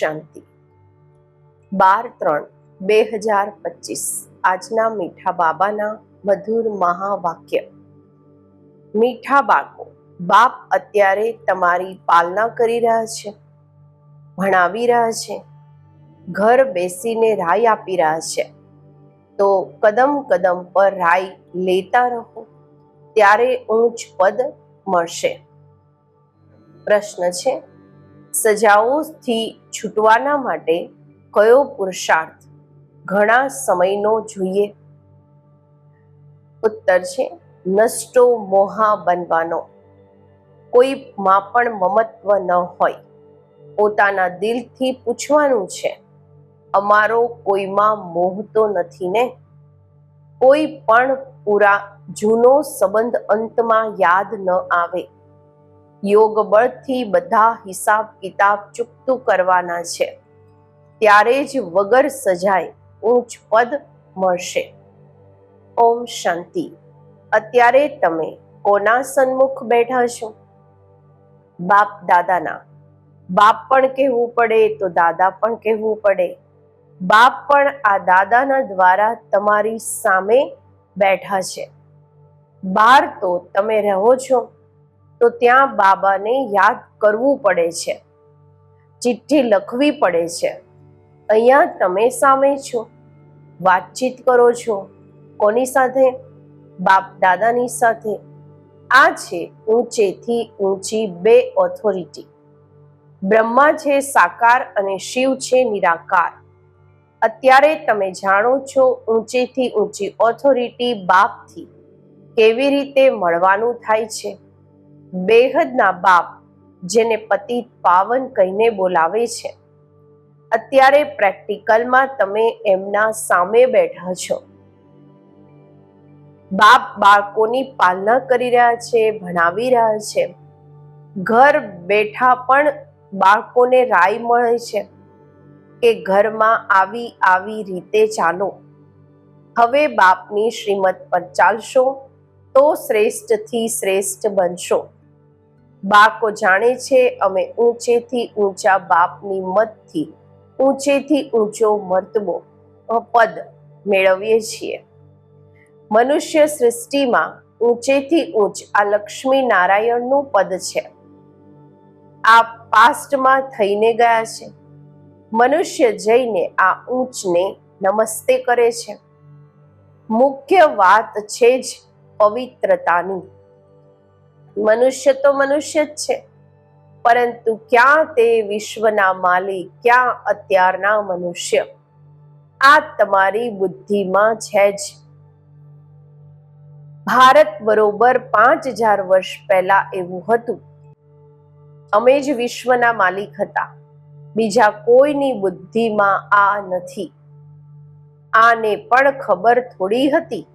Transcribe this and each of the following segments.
શાંતિ. 12/3/2025 આજના મીઠા બાબાના મધુર મહાવાક્ય. મીઠા બાળકો, બાપ અત્યારે તમારી પાલના કરી રહ્યા છે, ભણાવી રહ્યા છે, ઘર બેસીને રાય આપી રહ્યા છે, તો કદમ કદમ પર રાય લેતા રહો, ત્યારે ઊંચ પદ મળશે. પ્રશ્ન છે, સજાઓથી છૂટવાના માટે કયો પુરુષાર્થ ઘણા સમયનો જોઈએ? ઉત્તર છે, નષ્ટો મોહા બનવાનો. કોઈમાં પણ મમત્વ ન હોય. પોતાના દિલથી પૂછવાનું છે, અમારો કોઈમાં મોહ તો નથી ને? કોઈ પણ પૂરા જૂનો સંબંધ અંતમાં યાદ ન આવે. યોગ બળથી બધા હિસાબ કિતાબ ચૂકતું કરવાના છે, ત્યારે જ વગર સજાએ ઊંચ પદ મળશે. ઓમ શાંતિ. અત્યારે તમે કોના સન્મુખ બેઠા છો? બાપ દાદાના. બાપ પણ કહેવું પડે તો દાદા પણ કહેવું પડે. બાપ પણ આ દાદાના દ્વારા તમારી સામે બેઠા છે. બહાર તો તમે રહો છો, તો ત્યાં બાબાને યાદ કરવું પડે છે, ચિઠ્ઠી લખવી પડે છે. અહીંયા તમે સામે છો, વાતચીત કરો છો. કોની સાથે? બાપ દાદાની સાથે. આ છે ઊંચેથી ઊંચી બે ઓથોરિટી. બ્રહ્મા છે સાકાર અને શિવ છે નિરાકાર. અત્યારે તમે જાણો છો ઊંચેથી ઊંચી ઓથોરિટી બાપથી કેવી રીતે મળવાનું થાય છે. બેહદના બાપ, જેને પતિત પાવન કહીને બોલાવે છે. અત્યારે પ્રેક્ટિકલમાં તમે એમના સામે બેઠા છો. બાપ બાળકોની પાલના કરી રહ્યા છે, ભણાવી રહ્યા છે. ઘર બેઠા પણ બાળકોને રાય મળે છે કે ઘરમાં આવી રીતે ચાલો. હવે બાપની શ્રીમત પર ચાલશો તો શ્રેષ્ઠથી શ્રેષ્ઠ બનશો. બાળકો જાણે છે અમે ઊંચેથી ઊંચા બાપની મતથી ઊંચેથી ઊંચો મર્તબો પદ મેળવીએ છીએ. મનુષ્ય સૃષ્ટિમાં ઊંચેથી ઊંચ આ લક્ષ્મી નારાયણનું પદ છે. આ પાસ્ટમાં થઈને ગયા છે. મનુષ્ય જઈને આ ઊંચને નમસ્તે કરે છે. મુખ્ય વાત છે જ પવિત્રતાની. મનુષ્ય તો મનુષ્ય જ છે, પરંતુ ક્યાં તે વિશ્વના માલિક, ક્યાં અત્યારના મનુષ્ય? આ તમારી બુદ્ધિમાં છે જ. ભારત બરોબર 5000 વર્ષ પહેલા એવું હતું. અમે જ વિશ્વના માલિક હતા. બીજા કોઈની બુદ્ધિમાં આ નથી. આને પણ ખબર થોડી હતી.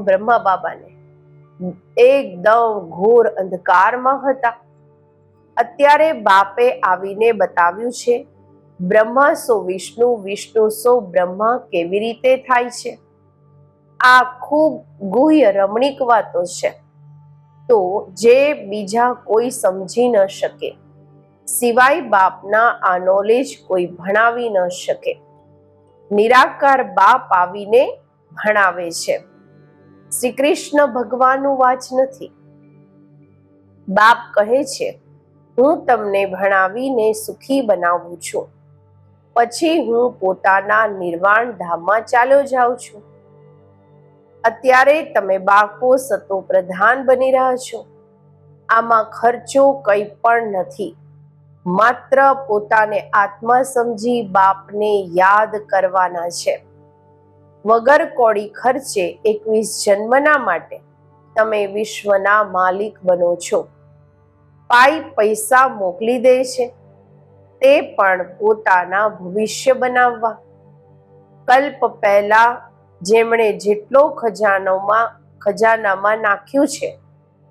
બ્રહ્મા બાબાને એકદમ ઘોર અંધકારમાં હતા. અત્યારે બાપે આવીને બતાવ્યું છે, બ્રહ્મા સો વિષ્ણુ, વિષ્ણુ સો બ્રહ્મા કેવી રીતે થાય છે. આ ખૂબ ગુહ્ય રમણીક વાતો છે, તો જે બીજા કોઈ સમજી ન શકે. સિવાય બાપના આ નોલેજ કોઈ ભણાવી ન શકે. નિરાકાર બાપ આવીને ભણાવે છે. શ્રી કૃષ્ણ ભગવાનનું વાચ નથી. બાપ કહે છે, હું તમને ભણાવીને સુખી બનાવું છું, પછી હું પોતાના નિર્વાણ ધામમાં ચાલ્યો જાઉં છું. અત્યારે તમે બાળકો સતો પ્રધાન બની રહ્યા છો. આમાં ખર્ચો કંઈ પણ નથી. માત્ર પોતાને આત્મા સમજી બાપને યાદ કરવાના છે. વગર કોડી ખર્ચે 21 જન્મના માટે તમે વિશ્વના માલિક બનો છો. પૈસા મોકલી દે છે, તે પણ પોતાના ભવિષ્ય બનાવવા. કલ્પ પહેલા જેમણે જેટલો ખજાનામાં નાખ્યું છે,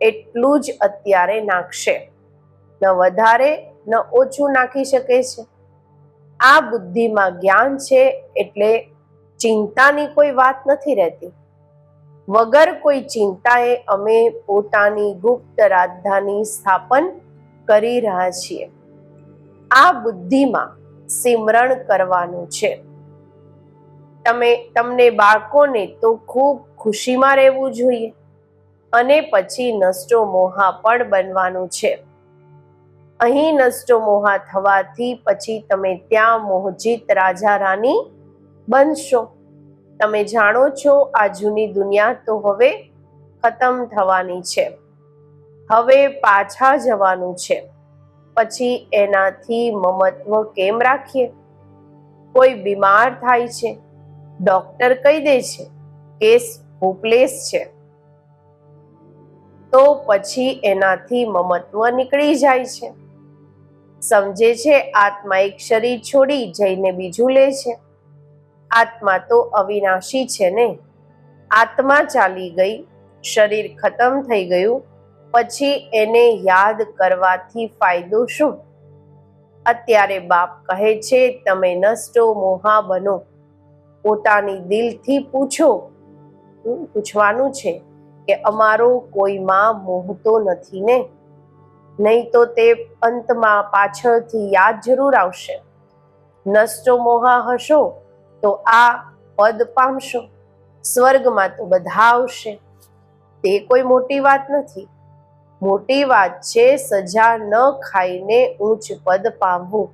એટલું જ અત્યારે નાખશે. ન વધારે ન ઓછું નાખી શકે છે. આ બુદ્ધિમાં જ્ઞાન છે, એટલે ચિંતાની કોઈ વાત નથી રહેતી. વગર કોઈ ચિંતાએ અમે પોતાની ગુપ્ત રાજધાની સ્થાપન કરી રહ્યા છીએ. આ બુદ્ધિમાં સિમરણ કરવાનું છે. તમને બાળકોને તો ખૂબ ખુશીમાં રહેવું જોઈએ અને પછી નષ્ટો મોહા પણ બનવાનું છે. અહીં નષ્ટો મોહા થવાથી પછી તમે ત્યાં મોહજીત રાજા રાની બનશો. તમે જાણો છો આ જૂની દુનિયા તો હવે ખતમ થવાની છે. હવે પાછા જવાનું છે. પછી એનાથી મમત્વ કેમ રાખીએ? કોઈ બીમાર થાય છે, ડોક્ટર કહી દે છે કેસ હોપલેસ છે, તો પછી એનાથી મમત્વ નીકળી જાય છે. સમજે છે આત્મા એક શરીર છોડી જઈને બીજું લે છે. આત્મા તો અવિનાશી છે ને. આત્મા ચાલી ગઈ, શરીર ખતમ થઈ ગયું, પછી એને યાદ કરવાથી ફાયદો શું? અત્યારે બાપ કહે છે તમે નષ્ટો મોહા બનો. પોતાની દિલથી પૂછવાનું છે કે અમારો કોઈમાં મોહ તો નથી ને? નહીં તો તે અંતમાં પાછળથી યાદ જરૂર આવશે. નષ્ટો મોહા હશો તો આ પદ પામશો. સ્વર્ગમાં તો બધા આવશે. તે કોઈ મોટી વાત નથી. મોટી વાત છે સજા ન ખાઈને ઊંચ પદ પામવું.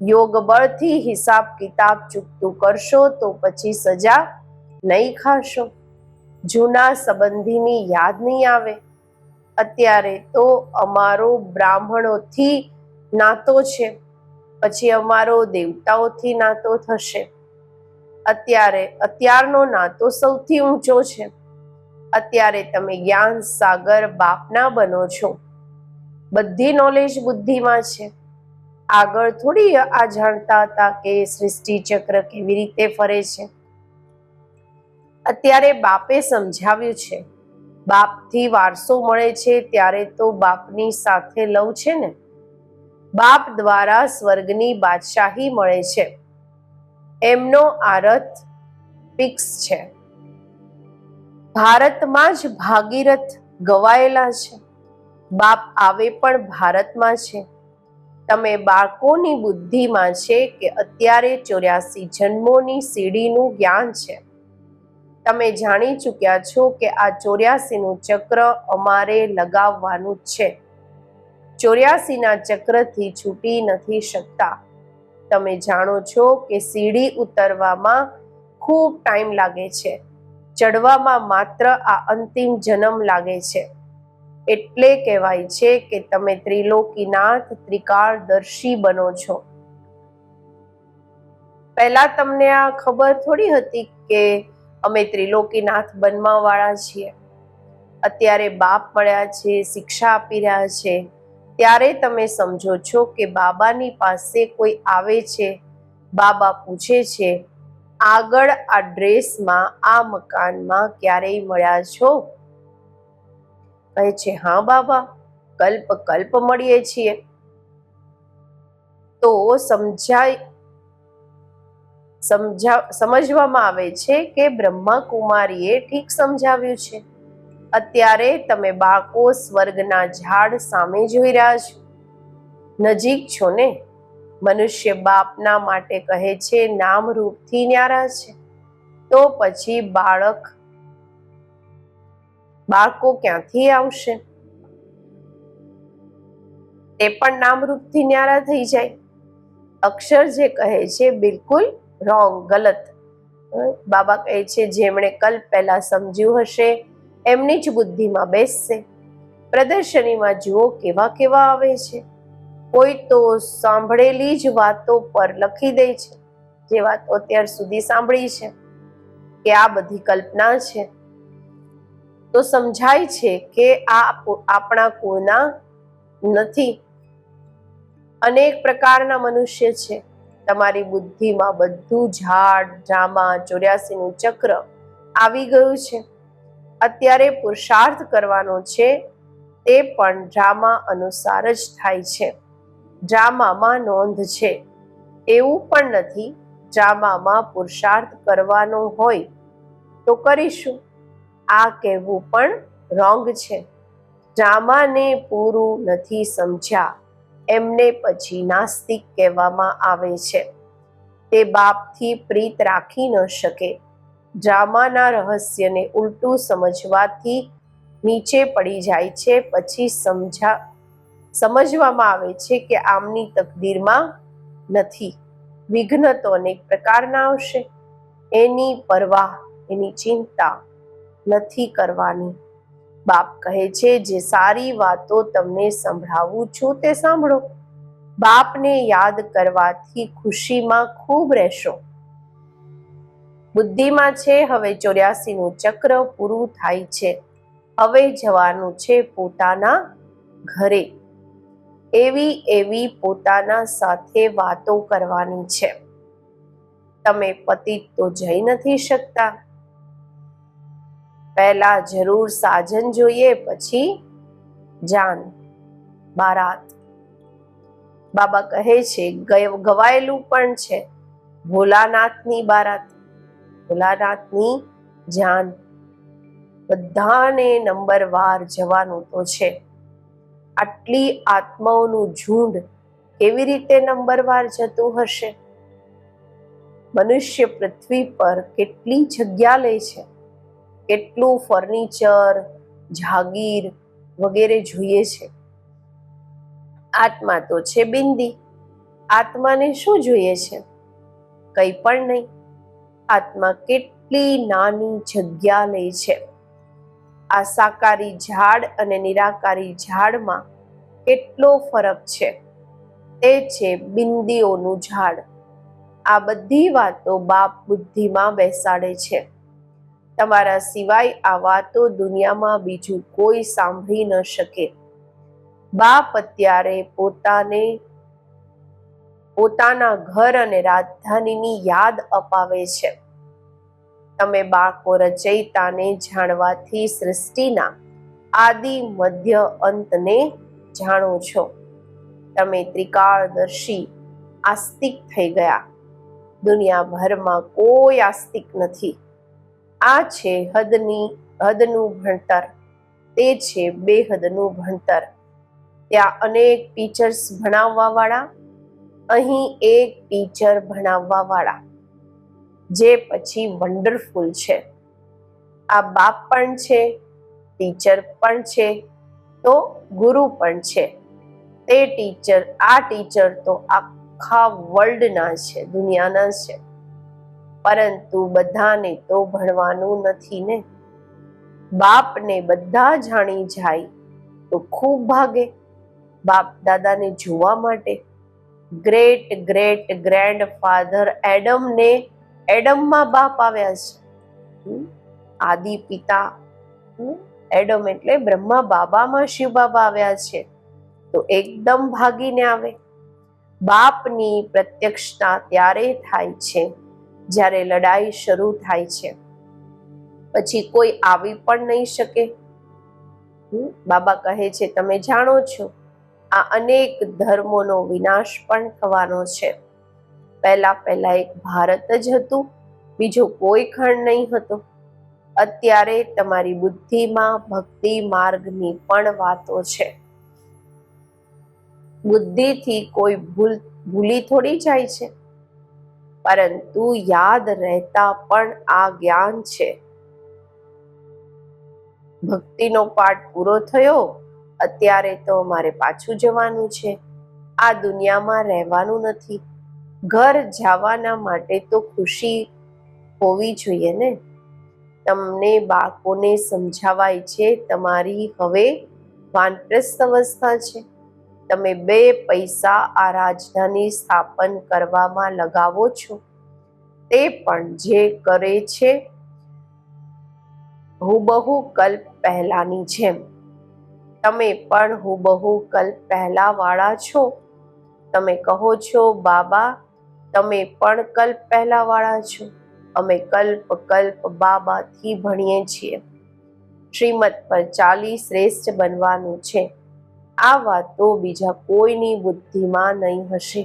યોગ બળથી હિસાબ કિતાબ ચૂકતું કરશો તો પછી સજા નહીં ખાશો. જૂના સંબંધીની યાદ નહીં આવે. અત્યારે તો અમારો બ્રાહ્મણોથી નાતો છે, પછી અમારો દેવતાઓથી નાતો થશે. અત્યારનો નાતો સૌથી ઊંચો છે. અત્યારે તમે જ્ઞાન સાગર બાપના બનો છો. બધી નોલેજ બુદ્ધિમાં છે. આગળ થોડી આ જાણતા હતા કે સૃષ્ટિ ચક્ર કેવી રીતે ફરે છે. અત્યારે બાપે સમજાવ્યું છે. બાપથી વારસો મળે છે ત્યારે તો બાપની સાથે લવ છે ને. બાપ દ્વારા સ્વર્ગની બાદશાહી મળે છે. એમનો આરથ ફિક્સ છે. ભારતમાં જ ભાગીરથ ગવાયેલા છે. બાપ આવે પણ ભારતમાં છે. તમે બાળકોની બુદ્ધિમાં છે કે અત્યારે 84 જન્મોની સીડીનું જ્ઞાન છે. તમે જાણી ચૂક્યા છો કે આ 84નું ચક્ર અમારે લગાવવાનું છે. 84ના ચક્રથી છૂટી નથી શકતા. તમે જાણો છો કે સીડી ઉતરવામાં ખૂબ ટાઈમ લાગે છે, ચડવામાં માત્ર આ અંતિમ જન્મ લાગે છે. એટલે કહેવાય છે કે તમે ત્રિલોકીનાથ ત્રિકાળદર્શી બનો છો. પહેલા તમને આ ખબર થોડી હતી કે અમે ત્રિલોકીનાથ બનવા વાળા છીએ. અત્યારે બાપ મળ્યા છે, શિક્ષા આપી રહ્યા છે, ત્યારે તમે સમજો છો કે બાબાની પાસે કોઈ આવે છે. બાબા પૂછે છે આગળ આ ડ્રેસમાં આ મકાનમાં ક્યારેય મળ્યા છો? કહે છે હા બાબા, કલ્પ મળીએ છીએ. તો સમજવામાં આવે છે કે બ્રહ્મા કુમારીએ ઠીક સમજાવ્યું છે. અત્યારે તમે બાળકો સ્વર્ગના ઝાડ સામે જોઈ રહ્યા છો. નજીક છો ને. મનુષ્ય બાપના માટે કહે છે નામ રૂપથી ન્યારા છે. તો પછી બાળકો ક્યાંથી આવશે? તે પણ નામરૂપથી ન્યારા થઈ જાય. અક્ષર જે કહે છે બિલકુલ રોંગ, ગલત. બાબા કહે છે જેમણે કલ્પ પહેલા સમજ્યું હશે એમની જ બુદ્ધિમાં બેસશે. પ્રદર્શનીમાં જુઓ કેવા કેવા આવે છે. કોઈ તો સાંભળેલી જ વાતો પર લખી દે છે, જે વાતો અત્યાર સુધી સાંભળી છે કે આ બધી કલ્પના છે. તો સમજાય છે કે આ આપણા કુળના નથી. અનેક પ્રકારના મનુષ્ય છે. તમારી બુદ્ધિમાં બધું ઝાડ, ડ્રામા, 84નું ચક્ર આવી ગયું છે. અત્યારે પુરુષાર્થ કરવાનો છે, તે પણ ડ્રામા અનુસાર જ થાય છે. ડ્રામામાં નોંધ છે. એવું પણ નથી ડ્રામામાં પુરુષાર્થ કરવાનો હોય તો કરીશું, આ કહેવું પણ રોંગ છે. ડ્રામાને પૂરું નથી સમજ્યા એમને પછી નાસ્તિક કહેવામાં આવે છે. તે બાપથી પ્રીત રાખી ન શકે. ડ્રામાના રહસ્યને ઉલટું સમજવાથી નીચે પડી જાય છે. પછી સમજવામાં આવે છે કે આમની તકદીરમાં નથી. વિઘ્ન તો અનેક પ્રકારના આવશે, એની પરવાહ, એની ચિંતા નથી કરવાની. બાપ કહે છે, જે સારી વાતો તમને સંભળાવું છું તે સાંભળો. બાપને યાદ કરવાથી ખુશીમાં ખૂબ રહેશો. બુદ્ધિમાં છે હવે 84નું ચક્ર પૂરું થાય છે. હવે જવાનું છે પોતાના ઘરે. એવી પોતાના સાથે વાતો કરવાની છે. તમે પતિત તો જઈ નથી શકતા. પહેલા જરૂર સાજન જોઈએ, પછી જાન, બારાત. બાબા કહે છે ગવાયેલું પણ છે ભોલાનાથની બારાત, ભોલાનાથની જાન. બધાને નંબરવાર જવાનું તો છે. આટલી આત્માઓનું ઝુંડ કેવી રીતે નંબરવાર જતું હશે? મનુષ્ય પૃથ્વી પર કેટલી જગ્યા લે છે, કેટલું ફર્નિચર, જાગીર વગેરે જોઈએ છે. આત્મા તો છે બિંદી. આત્માને શું જોઈએ છે? કંઈ પણ નહીં. આત્મા કેટલી નાની જગ્યા લે છે. આ સાકારી ઝાડ અને નિરાકારી ઝાડમાં કેટલો ફરક છે. તે છે બિંદીઓનું ઝાડ. આ બધી વાતો બાપ બુદ્ધિમાં બેસાડે છે. તમારા સિવાય આ વાતો દુનિયામાં બીજું કોઈ સાંભળી ન શકે. બાપ અત્યારે પોતાના ઘર અને રાજધાનીની યાદ અપાવે છે. તમે બાળકો રચયિતાને જાણવાથી સૃષ્ટિના આદિ મધ્ય અંતને જાણો છો. તમે ત્રિકાળદર્શી આસ્તિક થઈ ગયા. દુનિયાભરમાં કોઈ આસ્તિક નથી. આ છે હદનું ભણતર. તે છે બેહદનું ભણતર. ત્યાં અનેક ટીચર્સ ભણાવવા વાળા, અહીં એક ટીચર ભણાવવા વાળા, જે પછી વન્ડરફુલ છે. આ બાપ પણ છે, ટીચર પણ છે, તો ગુરુ પણ છે. આ ટીચર તો આખા વર્લ્ડના છે, દુનિયાના છે. પરંતુ બધાને તો ભણવાનું નથી ને. બાપને બધા જાણી જાય તો ખૂબ ભાગે બાપ દાદાને જોવા માટે. ગ્રેટ ગ્રેટ ગ્રેન્ડ ફાધર એડમમાં બાપ આવ્યા છે. આદિ પિતા એડમ એટલે બ્રહ્મા બાબામાં શિવ બાબા આવ્યા છે. તો એકદમ ભાગીને આવે. બાપની પ્રત્યક્ષતા ત્યારે થાય છે જ્યારે લડાઈ શરૂ થાય છે. પછી કોઈ આવી પણ નહીં શકે. બાબા કહે છે તમે જાણો છો આ અનેક ધર્મોનો વિનાશ પણ થવાનો છે. પહેલા એક ભારત જ હતું, બીજો કોઈ ખંડ નહીં હતો. અત્યારે તમારી બુદ્ધિમાં ભક્તિ માર્ગની પણ વાતો છે. બુદ્ધિથી કોઈ ભૂલી થોડી જાય છે, પરંતુ યાદ રહેતા પણ આ જ્ઞાન છે. ભક્તિનો પાઠ પૂરો થયો. અત્યારે તો મારે પાછું જવાનું છે. આ દુનિયામાં રહેવાનું નથી. ઘર જવાના માટે તો ખુશી હોવી જોઈએ ને. તમને બાળકોને સમજાવાય છે તમારી હવે વાનપ્રસ્થ અવસ્થા છે. તમે 2 પૈસા આ રાજધાની સ્થાપન કરવામાં લગાવો છો. તે પણ જે કરે છે હુબહુ કલ્પ પહેલાની જેમ. તમે પણ હુબહુ કલ્પ પહેલા વાળા છો. તમે કહો છો બાબા તમે પણ કલ્પ પહેલા વાળા છો. અમે કલ્પ બાબાથી ભણીએ છીએ. શ્રીમત પર ચાલી શ્રેષ્ઠ બનવાનું છે. આ વાતો બીજા કોઈની બુદ્ધિમાં નહીં હશે.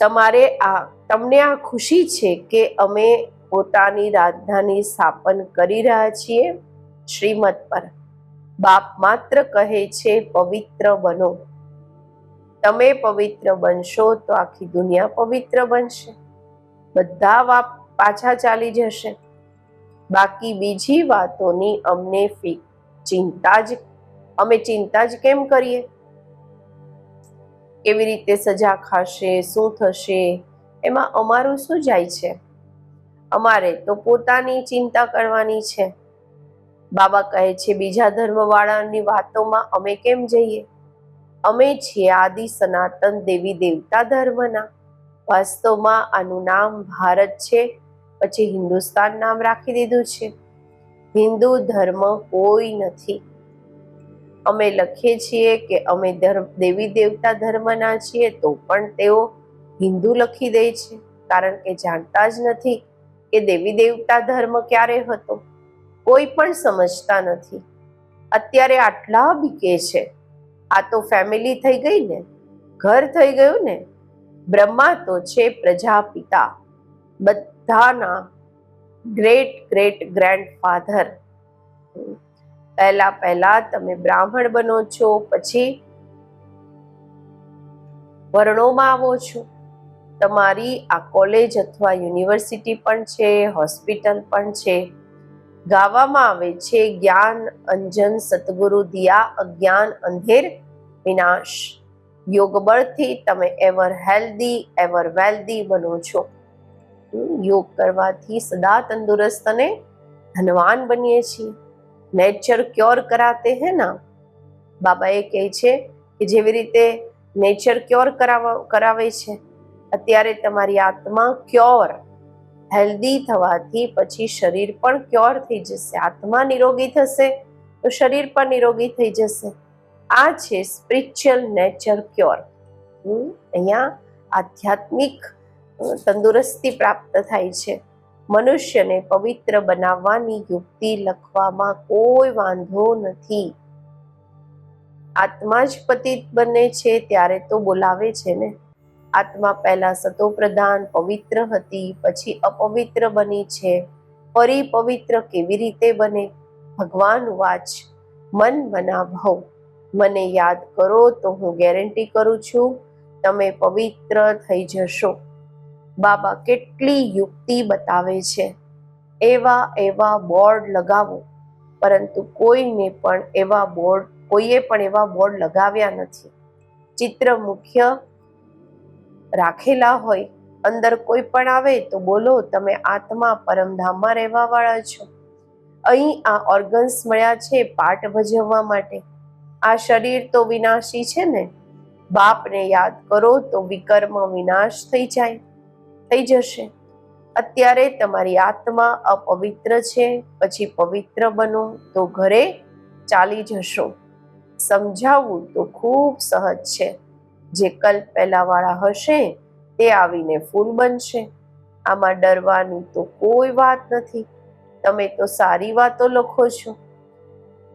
તમને આ ખુશી છે કે અમે પોતાની રાજધાની સ્થાપન કરી રહ્યા છીએ. શ્રીમત પર બાપ માત્ર કહે છે પવિત્ર બનો. તમે પવિત્ર બનશો તો આખી દુનિયા પવિત્ર બનશે, બધા પાછા ચાલી જશે. બાકી બીજી વાતોની અમે ચિંતા જ કેમ કરીએ? કેવી રીતે સજા ખાશે, શું થશે, એમાં અમારું શું જાય છે? અમારે તો પોતાની ચિંતા કરવાની છે. બાબા કહે છે બીજા ધર્મવાળાની વાતોમાં અમે કેમ જઈએ? અમે છીએ આદિ સનાતન દેવી દેવતા ધર્મના. વાસ્તવમાં આનું નામ ભારત છે, પછી હિન્દુસ્તાન નામ રાખી દીધું છે. હિન્દુ ધર્મ કોઈ નથી. અમે લખીએ છીએ કે અમે દેવી દેવતા ધર્મના છીએ, તો પણ તેઓ હિન્દુ લખી દે છે, કારણ કે જાણતા જ નથી કે દેવી દેવતા ધર્મ ક્યારે હતો. કોઈ પણ સમજતા નથી. અત્યારે આટલા બીકે છે. આ તો ફેમિલી થઈ ગઈ ને, ઘર થઈ ગયું ને. બ્રહ્મા તો છે પ્રજાપિતા, બધાના ગ્રેટ ગ્રેટ ગ્રેન્ડફાધર. પહેલા તમે બ્રાહ્મણ બનો છો, પછી વર્ણોમાં આવો છો. તમારી આ કોલેજ અથવા યુનિવર્સિટી પણ છે, હોસ્પિટલ પણ છે. ગાવામાં આવે છે જ્ઞાન અંજન સતગુરુ દિયા અજ્ઞાન અંધેર વિનાશ. યોગ બળથી તમે એવર હેલ્ધી એવર વેલ્ધી બનો છો. યોગ કરવાથી સદા તંદુરસ્ત અને ધનવાન બનીએ છીએ. નેચર ક્યોર કરાતે હે ના. બાબા એ કહે છે કે જેવી રીતે નેચર ક્યોર કરાવે છે, અત્યારે તમારી આત્મા ક્યોર હેલ્ધી થવાથી પછી શરીર પણ ક્યોર થઈ જશે. આત્મા નિરોગી થશે તો શરીર પણ નિરોગી થઈ જશે. આ છે સ્પિરિચ્યુઅલ નેચર ક્યોર. અહીંયા આધ્યાત્મિક તંદુરસ્તી પ્રાપ્ત થાય છે. મનુષ્યને પવિત્ર બનાવવાની યુક્તિ લખવામાં કોઈ વાંધો નથી. આત્મા જ પતિત બને છે ત્યારે તો બોલાવે છે ને. આત્મા પહેલા સતોપ્રધાન પવિત્ર હતી, પછી અપવિત્ર બની છે, ફરી પવિત્ર કેવી રીતે બને? ભગવાન વાચ મન મના ભવ. મને યાદ કરો તો હું ગેરંટી કરું છું તમે પવિત્ર થઈ જશો. બાબા કેટલી યુક્તિ બતાવે છે. એવા બોર્ડ લગાવો, પરંતુ કોઈએ પણ એવા બોર્ડ લગાવ્યા નથી. ચિત્ર મુખ્ય રાખેલા હોય, અંદર કોઈ પણ આવે તો બોલો તમે આત્મા પરમધામમાં રહેવા વાળા છો. અહીં આ ઓર્ગન્સ મળ્યા છે પાઠ ભજવવા માટે. આ શરીર તો વિનાશી છે ને. બાપને યાદ કરો તો વિકર્મ વિનાશ થઈ જશે. અત્યારે તમારી આત્મા અપવિત્ર છે, પછી પવિત્ર બનો તો ઘરે ચાલી જશો. સમજાવવું તો ખૂબ સહજ છે. જે કલ્પ પહેલા વાળા હશે તે આવીને ફૂલ બનશે. આમાં ડરવાની તો કોઈ વાત નથી. તમે તો સારી વાતો લખો છો.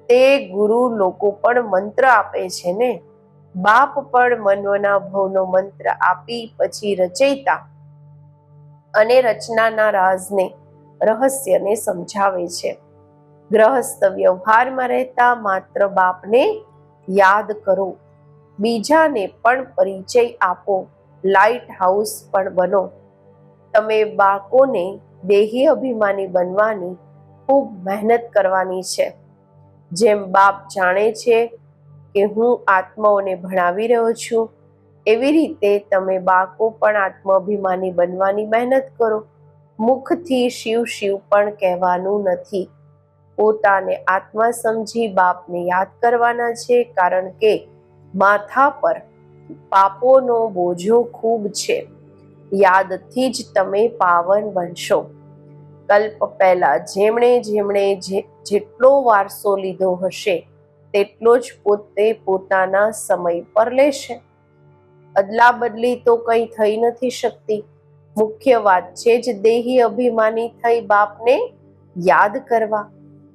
તે ગુરુ લોકો પણ મંત્ર આપે છે ને. બાપ પણ મનના ભવનો મંત્ર આપી પછી રચયિતા અને રચનાના રહસ્યને સમજાવે છે. ગ્રહસ્થ વ્યવહારમાં રહેતા માત્ર બાપને યાદ કરો. બીજાને પણ પરિચય આપો. લાઇટ હાઉસ પણ બનો. તમે બાળકોને દેહી અભિમાની બનવાની ખૂબ મહેનત કરવાની છે. જેમ બાપ જાણે છે કે હું આત્માઓને ભણાવી રહ્યો છું, એવી રીતે તમે બાળકો પણ આત્માભિમાની બનવાની મહેનત કરો. મુખથી શિવ શિવ પણ કહેવાનું નથી. પોતાને આત્મા સમજી બાપને યાદ કરવાના છે, કારણ કે માથા પર પાપોનો બોજો ખૂબ છે. યાદથી જ તમે પાવન બનશો. કલ્પ પહેલા જેમણે જેટલો વારસો લીધો હશે તેટલો જ પોતે પોતાના સમય પર લેશે. અદલા બદલી તો કંઈ થઈ નથી શકતી. મુખ્ય વાત છે જ દેહી અભિમાની થઈ બાપને યાદ કરવા.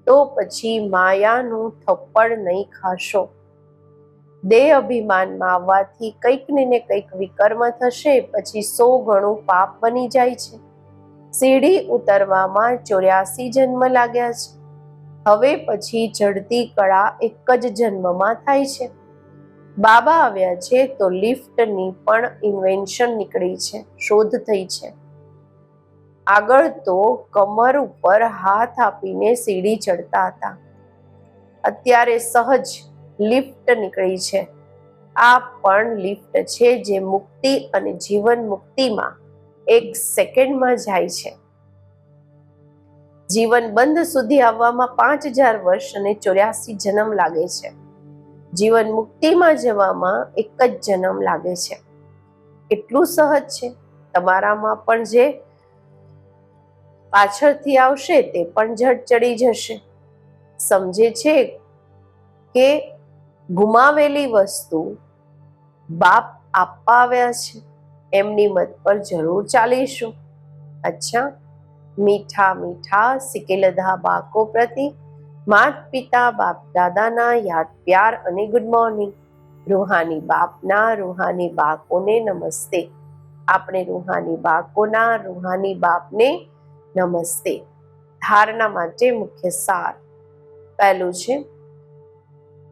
તો પછી માયાનું થપ્પડ નહીં ખાશો. દેહ અભિમાનમાં આવવાથી કંઈક ને કંઈક વિકર્મ થશે, પછી 100 ગણું પાપ બની જાય છે. સીડી ઉતરવામાં 84 જન્મ લાગ્યા છે. હવે પછી ચડતી કળા એક જ જન્મમાં થાય છે. બાબા આવ્યા છે તો લિફ્ટની પણ ઇન્વેન્શન નીકળી છે, શોધ થઈ છે. આગળ તો કમર ઉપર હાથ આપીને સીડી ચડતા હતા, અત્યારે સહજ લિફ્ટ નીકળી છે. આ પણ લિફ્ટ છે જે મુક્તિ અને જીવન મુક્તિમાં 1 સેકન્ડમાં જાય છે. જીવન બંધ સુધી આવવામાં 5000 વર્ષ અને 84 જન્મ લાગે છે. જીવન મુક્તિમાં જવામાં 1 જ જન્મ લાગે છે. એટલું સહજ છે. તમારામાં પણ જે પાછળથી આવશે તે પણ ઝટ ચડી જશે. સમજે છે કે ગુમાવેલી વસ્તુ બાપ આપવા આવ્યા છે, એમની મત પર જરૂર ચાલીશું. અચ્છા, મીઠા મીઠા સિકેલધા બાકો પ્રતિ માત પિતા બાપ દાદાના યાદ પ્યાર અને ગુડ મોર્નિંગ. રૂહાની બાપના રૂહાની બાકોને નમસ્તે. આપણે રૂહાની બાકોના રૂહાની બાપને નમસ્તે. ધારણા માટે મુખ્ય સાર. પહેલું છે,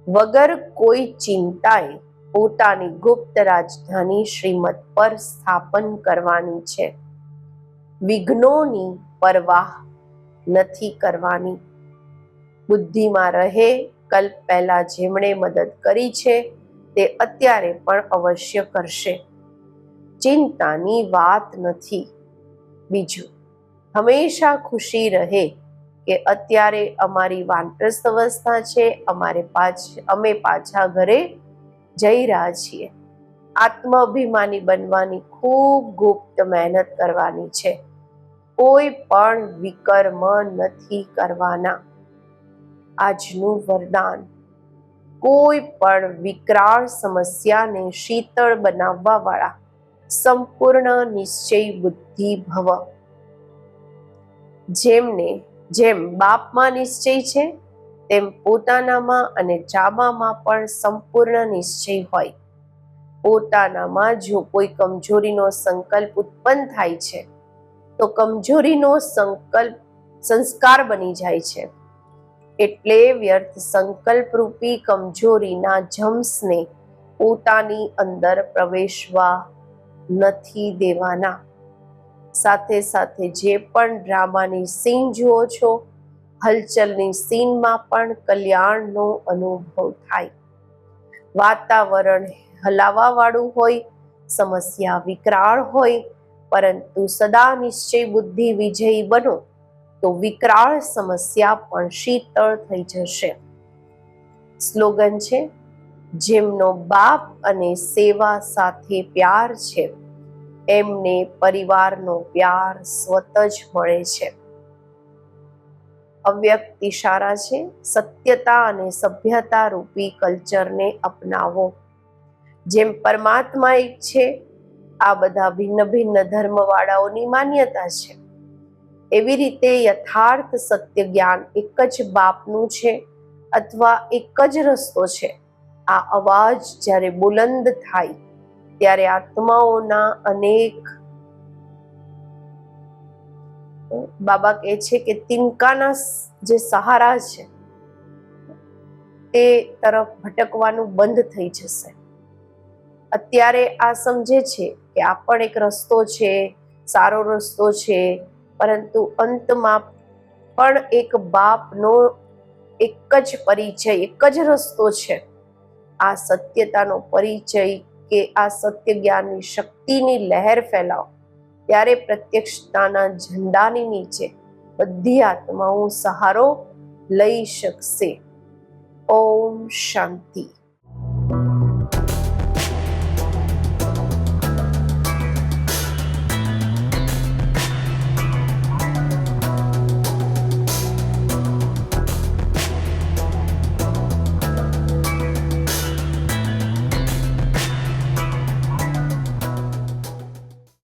વગર કોઈ ચિંતાએ પોતાની ગુપ્ત રાજધાની શ્રીમત પર સ્થાપન કરવાની છે. વિઘ્નોની પરવાહ નથી કરવાની. બુદ્ધિમાં રહે, કલ્પ પહેલા જેમણે મદદ કરી છે તે અત્યારે પણ અવશ્ય કરશે. ચિંતાની વાત નથી. બીજું, હંમેશા ખુશી રહે કે અત્યારે અમારી વાનપ્રસ્થ અવસ્થા છે, અમે પાછા ઘરે જઈ રહ્યા છીએ. આત્માભિમાની બનવાની ખૂબ ગુપ્ત મહેનત કરવાની છે. કોઈ પણ વિકર્મ નથી કરવાના. આજનું વરદાન, કોઈ પણ વિકરાળ સમસ્યાને શીતળ બનાવવા વાળા સંપૂર્ણ નિશ્ચય બુદ્ધિ ભવ. જેમ બાપમાં નિશ્ચય છે તેમ પોતાનામાં અને જાબામાં પણ સંપૂર્ણ નિશ્ચય હોય. પોતાનામાં જો કોઈ કમજોરીનો સંકલ્પ ઉત્પન્ન થાય છે તો કમજોરીનો સંસ્કાર બની જાય છે. એટલે વ્યર્થ સંકલ્પરૂપી કમજોરીના જમ્સને પોતાની અંદર પ્રવેશવા નથી દેવાના. સાથે સાથે જે પણ ડ્રામાની સીન જુઓ છો, હલચલની સીનમાં પણ કલ્યાણનો અનુભવ થાય. વાતાવરણ હલાવા વાળું હોય, સમસ્યા વિકરાળ હોય, પરંતુ સદા નિશ્ચય બુદ્ધિ વિજયી બનો તો વિકરાળ સમસ્યા પણ શીતળ થઈ જશે. સ્લોગન છે, જેમનો બાપ અને સેવા સાથે પ્યાર છે એમને પરિવારનો પ્યાર સ્વત જ મળે છે. અવ્યક્ત ઇશારા છે, સત્યતા અને સભ્યતા રૂપી કલ્ચરને અપનાવો. જેમ પરમાત્મા એક છે, આ બધા ભિન્ન ભિન્ન ધર્મવાળાઓની માન્યતા છે. એવી રીતે યથાર્થ સત્ય જ્ઞાન એક જ બાપનું છે અથવા એક જ રસ્તો છે. આ અવાજ જ્યારે બુલંદ થાય ત્યારે આત્માઓના અનેક બાબા કહે છે કે તિનકાના જે સહારા છે તે તરફ ભટકવાનું બંધ થઈ જશે. અત્યારે આ સમજે છે કે આ પણ એક રસ્તો છે, સારો રસ્તો છે, પરંતુ અંતમાં પણ એક બાપનો એક જ પરિચય, એક જ રસ્તો છે. આ સત્યતાનો પરિચય કે આ સત્ય જ્ઞાનની શક્તિની લહેર ફેલાવો, ત્યારે પ્રત્યક્ષતાના ઝંડાની નીચે બધી આત્માઓ સહારો લઈ શકશે. ઓમ શાંતિ.